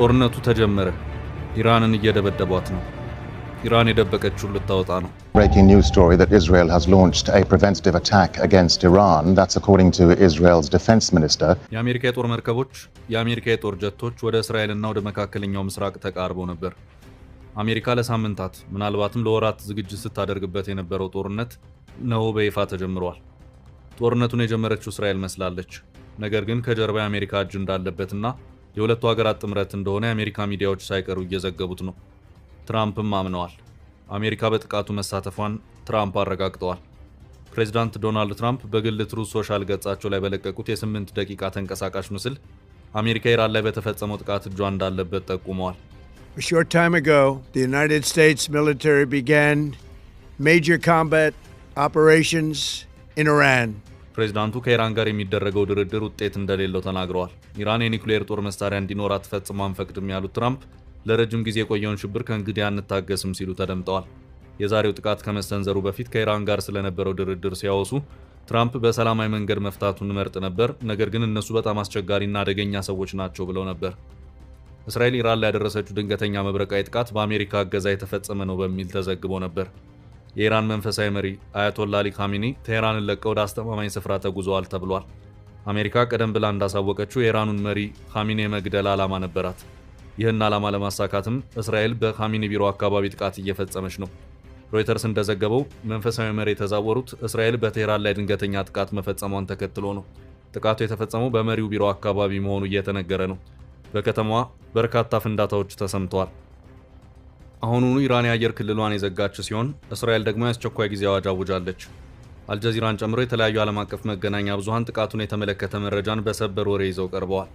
ጦርነቱ ተጀመረ። ኢራንን እየደበደቧት ነው። ኢራን የደበቀችውን ልታወጣ ነው። Breaking news story that Israel has launched a preventative attack against Iran. That's according to Israel's defense minister. የአሜሪካ የጦር መርከቦች፣ የአሜሪካ የጦር ጀቶች ወደ እስራኤልና ወደ መካከለኛው ምስራቅ ተቃርበው ነበር። አሜሪካ ለሳምንታት ምናልባትም ለወራት ዝግጅት ስታደርግበት የነበረው ጦርነት ነው በይፋ ተጀምሯል። ጦርነቱን የጀመረችው እስራኤል መስላለች። ነገር ግን ከጀርባ የአሜሪካ እጅ እንዳለበትና የሁለቱ ሀገራት ጥምረት እንደሆነ የአሜሪካ ሚዲያዎች ሳይቀሩ እየዘገቡት ነው። ትራምፕም አምነዋል። አሜሪካ በጥቃቱ መሳተፏን ትራምፕ አረጋግጠዋል። ፕሬዚዳንት ዶናልድ ትራምፕ በግል ትሩዝ ሶሻል ገጻቸው ላይ በለቀቁት የ8 ደቂቃ ተንቀሳቃሽ ምስል አሜሪካ ኢራን ላይ በተፈጸመው ጥቃት እጇ እንዳለበት ጠቁመዋል። A short time ago, the United States military began major combat operations in Iran. ፕሬዚዳንቱ ከኢራን ጋር የሚደረገው ድርድር ውጤት እንደሌለው ተናግረዋል። ኢራን የኒውክሌር ጦር መሳሪያ እንዲኖራት ፈጽሞ አንፈቅድም ያሉት ትራምፕ ለረጅም ጊዜ የቆየውን ሽብር ከእንግዲህ አንታገስም ሲሉ ተደምጠዋል። የዛሬው ጥቃት ከመሰንዘሩ በፊት ከኢራን ጋር ስለነበረው ድርድር ሲያወሱ ትራምፕ በሰላማዊ መንገድ መፍታቱን መርጥ ነበር፣ ነገር ግን እነሱ በጣም አስቸጋሪና አደገኛ ሰዎች ናቸው ብለው ነበር። እስራኤል ኢራን ላይ ያደረሰችው ድንገተኛ መብረቃዊ ጥቃት በአሜሪካ እገዛ የተፈጸመ ነው በሚል ተዘግቦ ነበር። የኢራን መንፈሳዊ መሪ አያቶላ አሊ ካሚኒ ቴህራንን ለቀው ወደ አስተማማኝ ስፍራ ተጉዘዋል ተብሏል። አሜሪካ ቀደም ብላ እንዳሳወቀችው የኢራኑን መሪ ካሚኒ የመግደል ዓላማ ነበራት። ይህን ዓላማ ለማሳካትም እስራኤል በካሚኒ ቢሮ አካባቢ ጥቃት እየፈጸመች ነው። ሮይተርስ እንደዘገበው መንፈሳዊ መሪ የተዛወሩት እስራኤል በቴህራን ላይ ድንገተኛ ጥቃት መፈጸሟን ተከትሎ ነው። ጥቃቱ የተፈጸመው በመሪው ቢሮ አካባቢ መሆኑ እየተነገረ ነው። በከተማዋ በርካታ ፍንዳታዎች ተሰምተዋል። አሁኑኑ ኢራን የአየር ክልሏን የዘጋች ሲሆን እስራኤል ደግሞ የአስቸኳይ ጊዜ አዋጅ አውጃለች። አልጀዚራን ጨምሮ የተለያዩ ዓለም አቀፍ መገናኛ ብዙሃን ጥቃቱን የተመለከተ መረጃን በሰበር ወሬ ይዘው ቀርበዋል።